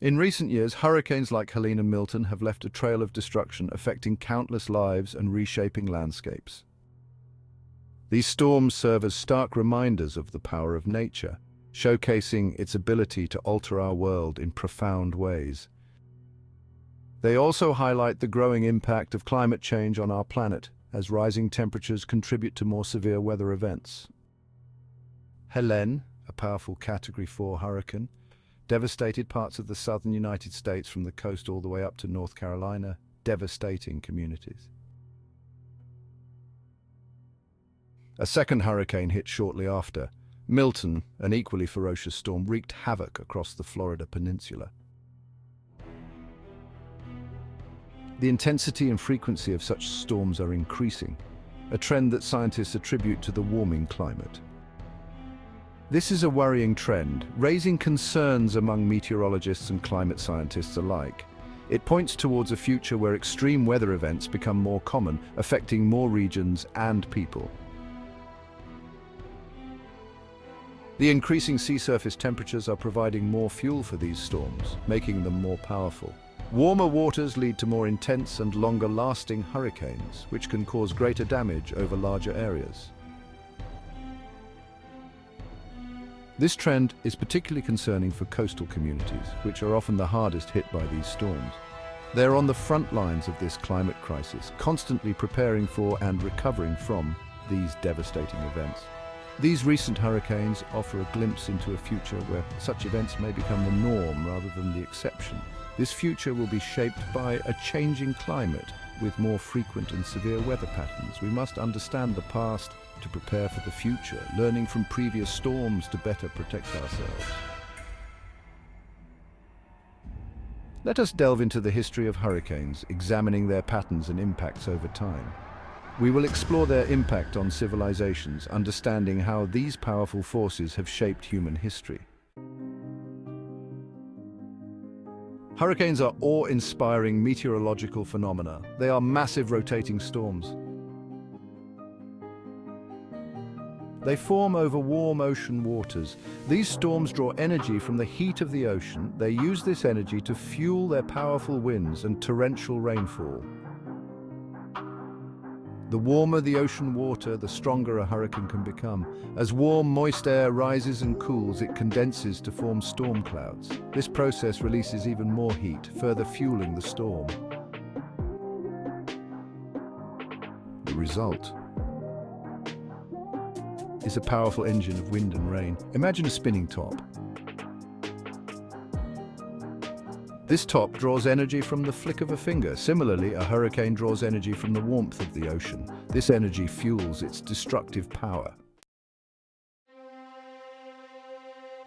In recent years, hurricanes like Helene and Milton have left a trail of destruction affecting countless lives and reshaping landscapes. These storms serve as stark reminders of the power of nature, showcasing its ability to alter our world in profound ways. They also highlight the growing impact of climate change on our planet, as rising temperatures contribute to more severe weather events. Helene, a powerful Category 4 hurricane, devastated parts of the southern United States from the coast all the way up to North Carolina, devastating communities. A second hurricane hit shortly after. Milton, an equally ferocious storm, wreaked havoc across the Florida peninsula. The intensity and frequency of such storms are increasing, a trend that scientists attribute to the warming climate. This is a worrying trend, raising concerns among meteorologists and climate scientists alike. It points towards a future where extreme weather events become more common, affecting more regions and people. The increasing sea surface temperatures are providing more fuel for these storms, making them more powerful. Warmer waters lead to more intense and longer-lasting hurricanes, which can cause greater damage over larger areas. This trend is particularly concerning for coastal communities, which are often the hardest hit by these storms. They're on the front lines of this climate crisis, constantly preparing for and recovering from these devastating events. These recent hurricanes offer a glimpse into a future where such events may become the norm rather than the exception. This future will be shaped by a changing climate with more frequent and severe weather patterns. We must understand the past to prepare for the future, learning from previous storms to better protect ourselves. Let us delve into the history of hurricanes, examining their patterns and impacts over time. We will explore their impact on civilizations, understanding how these powerful forces have shaped human history. Hurricanes are awe-inspiring meteorological phenomena. They are massive rotating storms. They form over warm ocean waters. These storms draw energy from the heat of the ocean. They use this energy to fuel their powerful winds and torrential rainfall. The warmer the ocean water, the stronger a hurricane can become. As warm, moist air rises and cools, it condenses to form storm clouds. This process releases even more heat, further fueling the storm. The result is a powerful engine of wind and rain. Imagine a spinning top. This top draws energy from the flick of a finger. Similarly, a hurricane draws energy from the warmth of the ocean. This energy fuels its destructive power.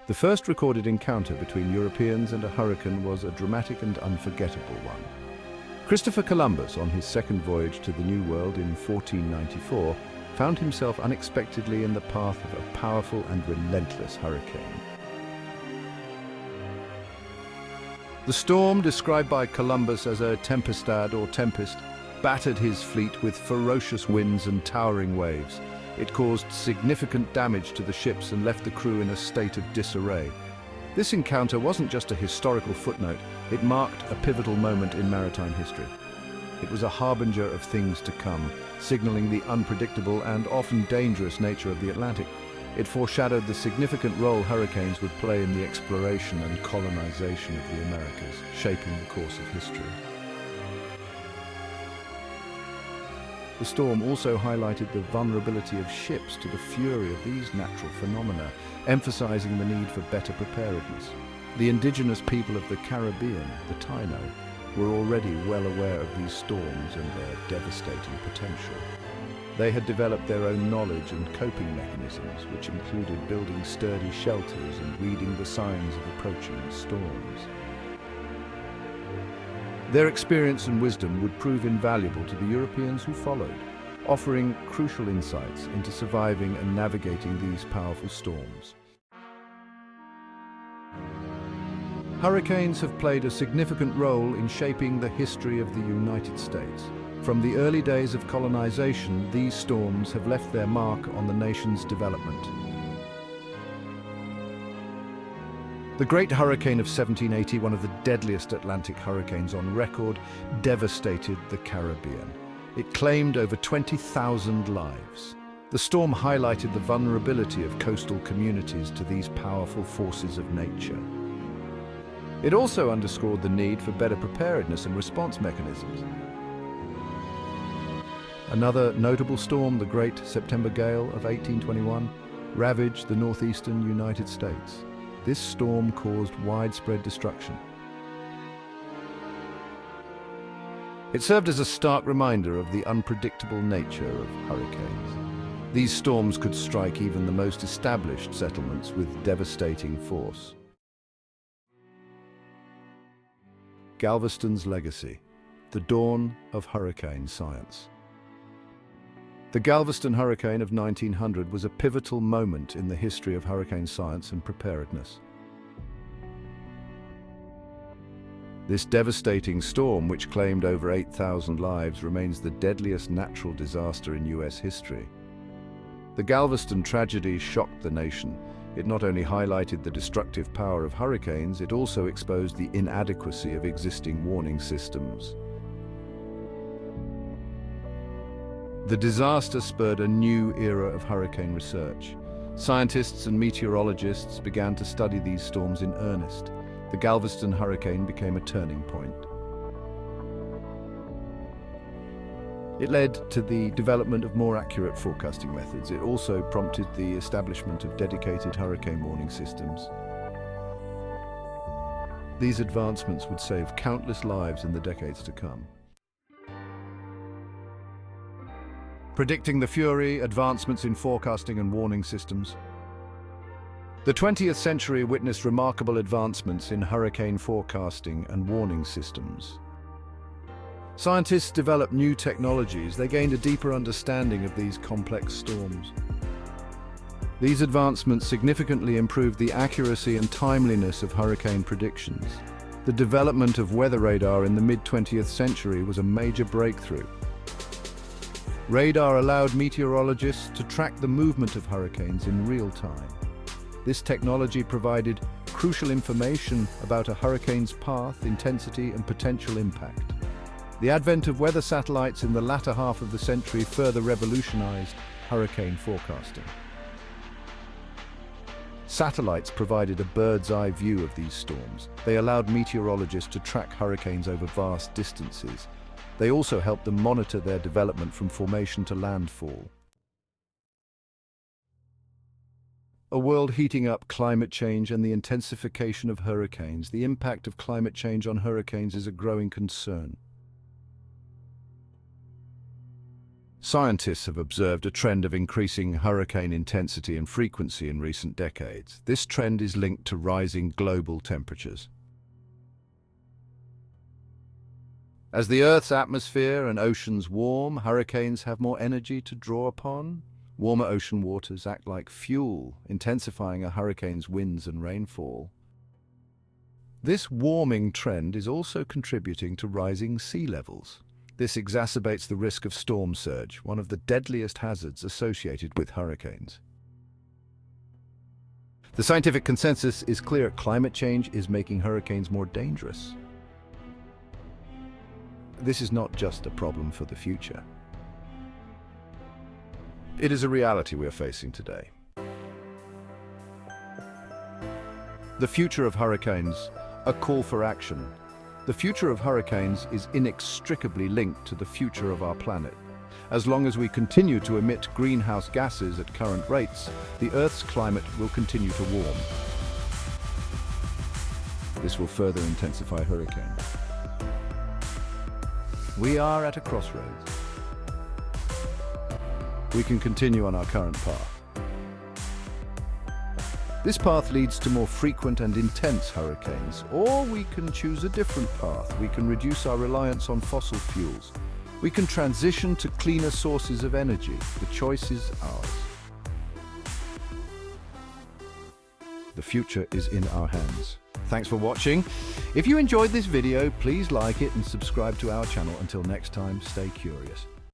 The first recorded encounter between Europeans and a hurricane was a dramatic and unforgettable one. Christopher Columbus, on his second voyage to the New World in 1494, found himself unexpectedly in the path of a powerful and relentless hurricane. The storm, described by Columbus as a tempestad or tempest, battered his fleet with ferocious winds and towering waves. It caused significant damage to the ships and left the crew in a state of disarray. This encounter wasn't just a historical footnote, it marked a pivotal moment in maritime history. It was a harbinger of things to come, signaling the unpredictable and often dangerous nature of the Atlantic. It foreshadowed the significant role hurricanes would play in the exploration and colonization of the Americas, shaping the course of history. The storm also highlighted the vulnerability of ships to the fury of these natural phenomena, emphasizing the need for better preparedness. The indigenous people of the Caribbean, the Taino, were already well aware of these storms and their devastating potential. They had developed their own knowledge and coping mechanisms, which included building sturdy shelters and reading the signs of approaching storms. Their experience and wisdom would prove invaluable to the Europeans who followed, offering crucial insights into surviving and navigating these powerful storms. Hurricanes have played a significant role in shaping the history of the United States. From the early days of colonization, these storms have left their mark on the nation's development. The Great Hurricane of 1780, one of the deadliest Atlantic hurricanes on record, devastated the Caribbean. It claimed over 20,000 lives. The storm highlighted the vulnerability of coastal communities to these powerful forces of nature. It also underscored the need for better preparedness and response mechanisms. Another notable storm, the Great September Gale of 1821, ravaged the northeastern United States. This storm caused widespread destruction. It served as a stark reminder of the unpredictable nature of hurricanes. These storms could strike even the most established settlements with devastating force. Galveston's legacy, the dawn of hurricane science. The Galveston hurricane of 1900 was a pivotal moment in the history of hurricane science and preparedness. This devastating storm, which claimed over 8,000 lives, remains the deadliest natural disaster in US history. The Galveston tragedy shocked the nation. It not only highlighted the destructive power of hurricanes, it also exposed the inadequacy of existing warning systems. The disaster spurred a new era of hurricane research. Scientists and meteorologists began to study these storms in earnest. The Galveston hurricane became a turning point. It led to the development of more accurate forecasting methods. It also prompted the establishment of dedicated hurricane warning systems. These advancements would save countless lives in the decades to come. Predicting the fury, advancements in forecasting and warning systems. The 20th century witnessed remarkable advancements in hurricane forecasting and warning systems. Scientists developed new technologies. They gained a deeper understanding of these complex storms. These advancements significantly improved the accuracy and timeliness of hurricane predictions. The development of weather radar in the mid-20th century was a major breakthrough. Radar allowed meteorologists to track the movement of hurricanes in real time. This technology provided crucial information about a hurricane's path, intensity, and potential impact. The advent of weather satellites in the latter half of the century further revolutionized hurricane forecasting. Satellites provided a bird's-eye view of these storms. They allowed meteorologists to track hurricanes over vast distances. They also helped them monitor their development from formation to landfall. A world heating up, climate change, and the intensification of hurricanes. The impact of climate change on hurricanes is a growing concern. Scientists have observed a trend of increasing hurricane intensity and frequency in recent decades. This trend is linked to rising global temperatures. As the Earth's atmosphere and oceans warm, hurricanes have more energy to draw upon. Warmer ocean waters act like fuel, intensifying a hurricane's winds and rainfall. This warming trend is also contributing to rising sea levels. This exacerbates the risk of storm surge, one of the deadliest hazards associated with hurricanes. The scientific consensus is clear: climate change is making hurricanes more dangerous. This is not just a problem for the future. It is a reality we are facing today. The future of hurricanes, a call for action. The future of hurricanes is inextricably linked to the future of our planet. As long as we continue to emit greenhouse gases at current rates, the Earth's climate will continue to warm. This will further intensify hurricanes. We are at a crossroads. We can continue on our current path. This path leads to more frequent and intense hurricanes, or we can choose a different path. We can reduce our reliance on fossil fuels. We can transition to cleaner sources of energy. The choice is ours. The future is in our hands. Thanks for watching. If you enjoyed this video, please like it and subscribe to our channel. Until next time, stay curious.